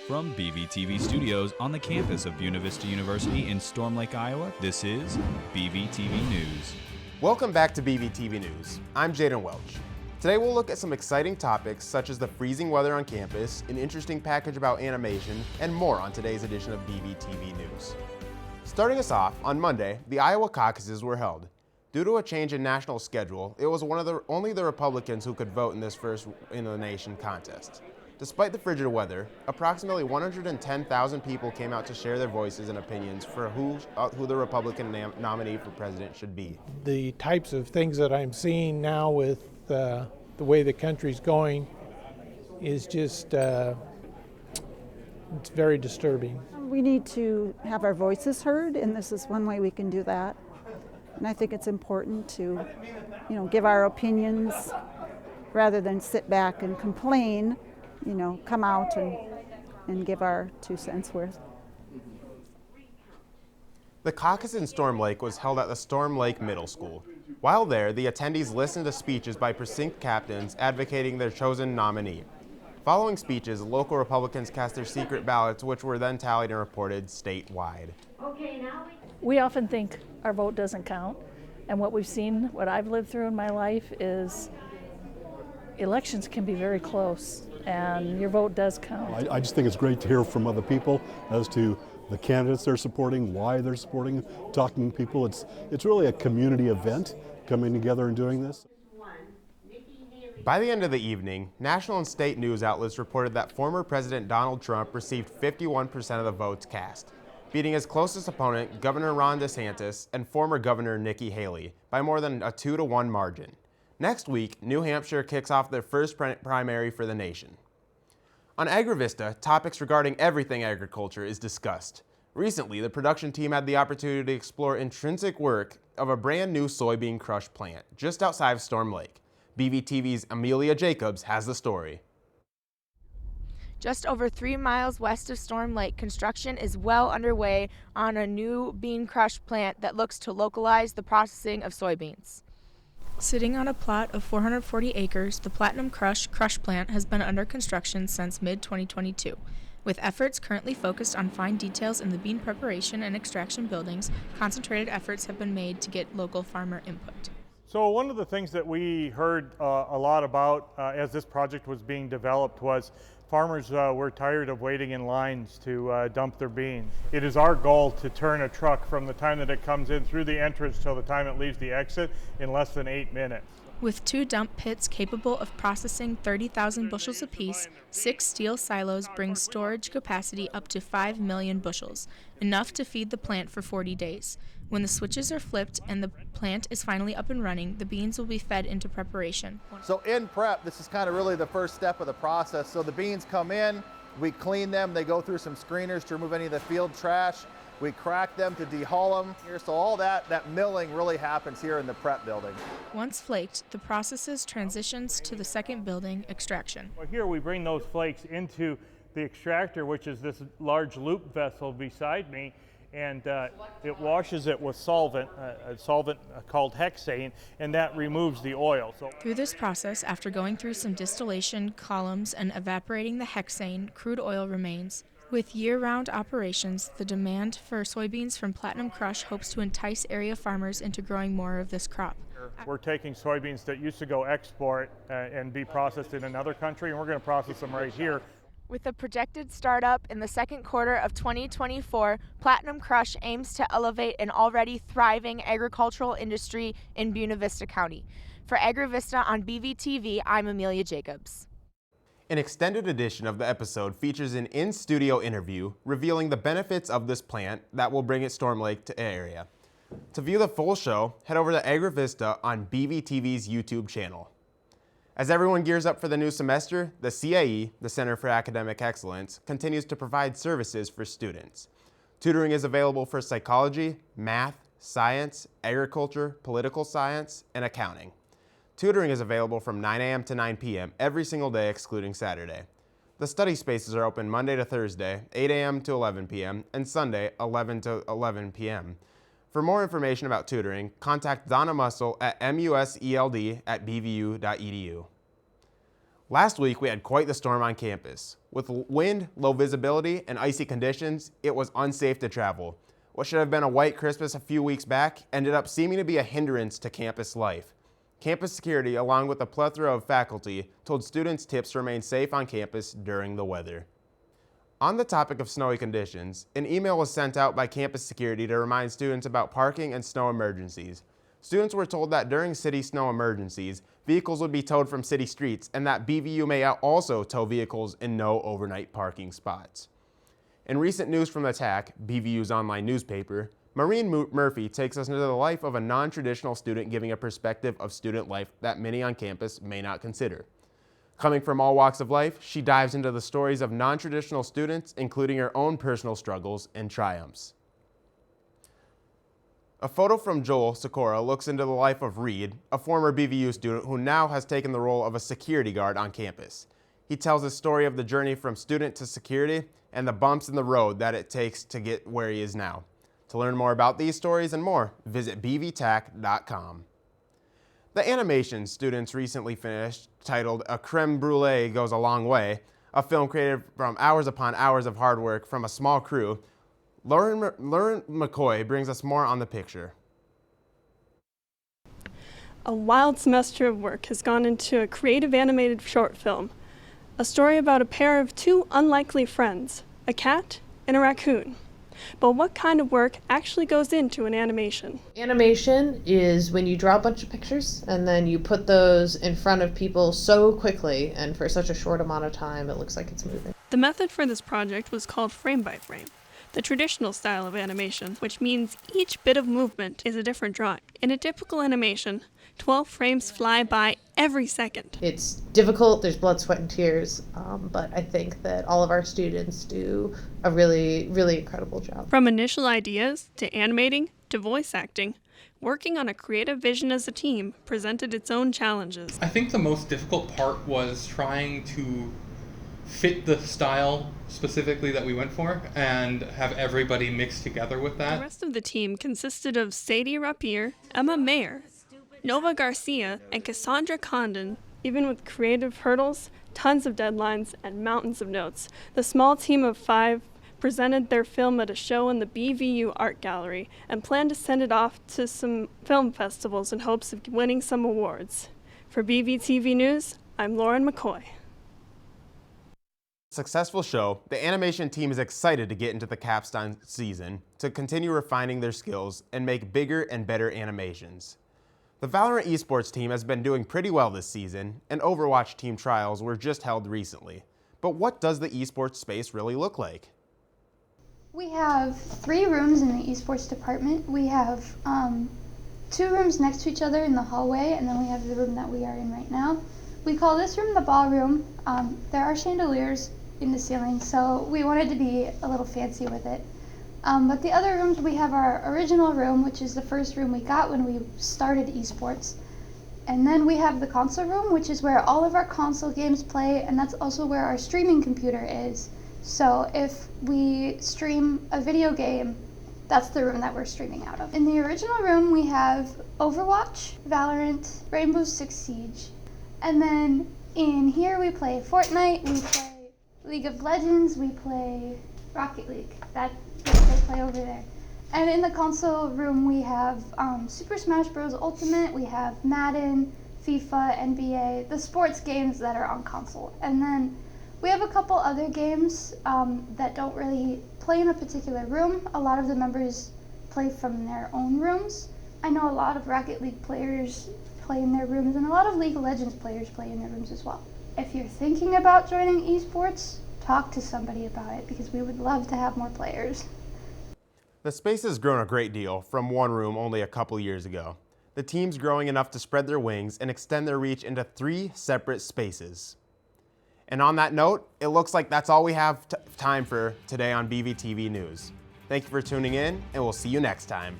From BVTV Studios on the campus of Buena Vista University in Storm Lake, Iowa, this is BVTV News. Welcome back to BVTV News. I'm Jaden Welch. Today we'll look at some exciting topics such as the freezing weather on campus, an interesting package about animation, and more on today's edition of BVTV News. Starting us off, on Monday, the Iowa Caucuses were held. Due to a change in national schedule, it was only the Republicans who could vote in this first in the nation contest. Despite the frigid weather, approximately 110,000 people came out to share their voices and opinions for who the Republican nominee for president should be. The types of things that I'm seeing now with the way the country's going is just, it's very disturbing. We need to have our voices heard, and this is one way we can do that. And I think it's important to, give our opinions rather than sit back and complain. Come out and give our 2 cents worth. The caucus in Storm Lake was held at the Storm Lake Middle School. While there, the attendees listened to speeches by precinct captains advocating their chosen nominee. Following speeches, local Republicans cast their secret ballots, which were then tallied and reported statewide. We often think our vote doesn't count, and what we've seen, what I've lived through in my life, is elections can be very close, and your vote does count. I just think it's great to hear from other people as to the candidates they're supporting, why they're supporting, talking to people. It's really a community event coming together and doing this. By the end of the evening, national and state news outlets reported that former President Donald Trump received 51% of the votes cast, beating his closest opponent, Governor Ron DeSantis, and former Governor Nikki Haley by more than a 2-to-1 margin. Next week, New Hampshire kicks off their first primary for the nation. On AgriVista, topics regarding everything agriculture is discussed. Recently, the production team had the opportunity to explore intrinsic work of a brand new soybean crush plant just outside of Storm Lake. BVTV's Amelia Jacobs has the story. Just over 3 miles west of Storm Lake, construction is well underway on a new bean crush plant that looks to localize the processing of soybeans. Sitting on a plot of 440 acres, the Platinum Crush plant has been under construction since mid-2022. With efforts currently focused on fine details in the bean preparation and extraction buildings, concentrated efforts have been made to get local farmer input. So one of the things that we heard a lot about as this project was being developed was farmers were tired of waiting in lines to dump their beans. It is our goal to turn a truck from the time that it comes in through the entrance till the time it leaves the exit in less than 8 minutes. With 2 dump pits capable of processing 30,000 bushels apiece, 6 steel silos bring storage capacity up to 5 million bushels, enough to feed the plant for 40 days. When the switches are flipped and the plant is finally up and running, the beans will be fed into preparation. So in prep, this is kind of really the first step of the process. So the beans come in, we clean them, they go through some screeners to remove any of the field trash. We crack them to dehull them here. So all that milling really happens here in the prep building. Once flaked, the processes transitions to the second building, extraction. Well, here we bring those flakes into the extractor, which is this large loop vessel beside me, and it washes it with solvent, a solvent called hexane, and that removes the oil. Through this process, after going through some distillation columns and evaporating the hexane, crude oil remains. With year-round operations, the demand for soybeans from Platinum Crush hopes to entice area farmers into growing more of this crop. We're taking soybeans that used to go export and be processed in another country, and we're going to process them right here. With a projected startup in the second quarter of 2024, Platinum Crush aims to elevate an already thriving agricultural industry in Buena Vista County. For AgriVista on BVTV, I'm Amelia Jacobs. An extended edition of the episode features an in-studio interview revealing the benefits of this plant that will bring it Storm Lake to area. To view the full show, head over to AgriVista on BVTV's YouTube channel. As everyone gears up for the new semester, the CEI, the Center for Academic Excellence, continues to provide services for students. Tutoring is available for psychology, math, science, agriculture, political science, and accounting. Tutoring is available from 9 a.m. to 9 p.m. every single day excluding Saturday. The study spaces are open Monday to Thursday, 8 a.m. to 11 p.m., and Sunday, 11 to 11 p.m. For more information about tutoring, contact Donna Mussel at museld@bvu.edu. Last week, we had quite the storm on campus. With wind, low visibility, and icy conditions, it was unsafe to travel. What should have been a white Christmas a few weeks back ended up seeming to be a hindrance to campus life. Campus security, along with a plethora of faculty, told students tips to remain safe on campus during the weather. On the topic of snowy conditions, an email was sent out by campus security to remind students about parking and snow emergencies. Students were told that during city snow emergencies, vehicles would be towed from city streets and that BVU may also tow vehicles in no overnight parking spots. In recent news from the TAC, BVU's online newspaper, Maureen Murphy takes us into the life of a non-traditional student, giving a perspective of student life that many on campus may not consider. Coming from all walks of life, she dives into the stories of non-traditional students, including her own personal struggles and triumphs. A photo from Joel Sikora looks into the life of Reed, a former BVU student who now has taken the role of a security guard on campus. He tells his story of the journey from student to security and the bumps in the road that it takes to get where he is now. To learn more about these stories and more, visit bvtac.com. The animation students recently finished, titled A Creme Brulee Goes a Long Way, a film created from hours upon hours of hard work from a small crew, Lauren McCoy brings us more on the picture. A wild semester of work has gone into a creative animated short film, a story about a pair of two unlikely friends, a cat and a raccoon. But what kind of work actually goes into an animation? Animation is when you draw a bunch of pictures and then you put those in front of people so quickly and for such a short amount of time it looks like it's moving. The method for this project was called frame by frame, the traditional style of animation, which means each bit of movement is a different drawing. In a typical animation, 12 frames fly by every second. It's difficult, there's blood, sweat, and tears, but I think that all of our students do a really, really incredible job. From initial ideas to animating to voice acting, working on a creative vision as a team presented its own challenges. I think the most difficult part was trying to fit the style specifically that we went for and have everybody mixed together with that. The rest of the team consisted of Sadie Rapier, Emma Mayer, Nova Garcia, and Cassandra Condon. Even with creative hurdles, tons of deadlines, and mountains of notes, the small team of 5 presented their film at a show in the BVU Art Gallery and planned to send it off to some film festivals in hopes of winning some awards. For BVTV News, I'm Lauren McCoy. Successful show, the animation team is excited to get into the capstone season to continue refining their skills and make bigger and better animations. The Valorant Esports team has been doing pretty well this season, and Overwatch team trials were just held recently. But what does the esports space really look like? We have 3 rooms in the esports department. We have 2 rooms next to each other in the hallway, and then we have the room that we are in right now. We call this room the ballroom. There are chandeliers in the ceiling, so we wanted to be a little fancy with it. But the other rooms, we have our original room, which is the first room we got when we started esports. And then we have the console room, which is where all of our console games play, and that's also where our streaming computer is. So if we stream a video game, that's the room that we're streaming out of. In the original room, we have Overwatch, Valorant, Rainbow Six Siege. And then in here we play Fortnite, we play League of Legends, we play Rocket League. That's what they play over there. And in the console room we have Super Smash Bros. Ultimate, we have Madden, FIFA, NBA, the sports games that are on console. And then we have a couple other games that don't really play in a particular room. A lot of the members play from their own rooms. I know a lot of Rocket League players play in their rooms, and a lot of League of Legends players play in their rooms as well. If you're thinking about joining esports, talk to somebody about it, because we would love to have more players. The space has grown a great deal from one room only a couple years ago. The team's growing enough to spread their wings and extend their reach into 3 separate spaces. And on that note, it looks like that's all we have time for today on BVTV News. Thank you for tuning in, and we'll see you next time.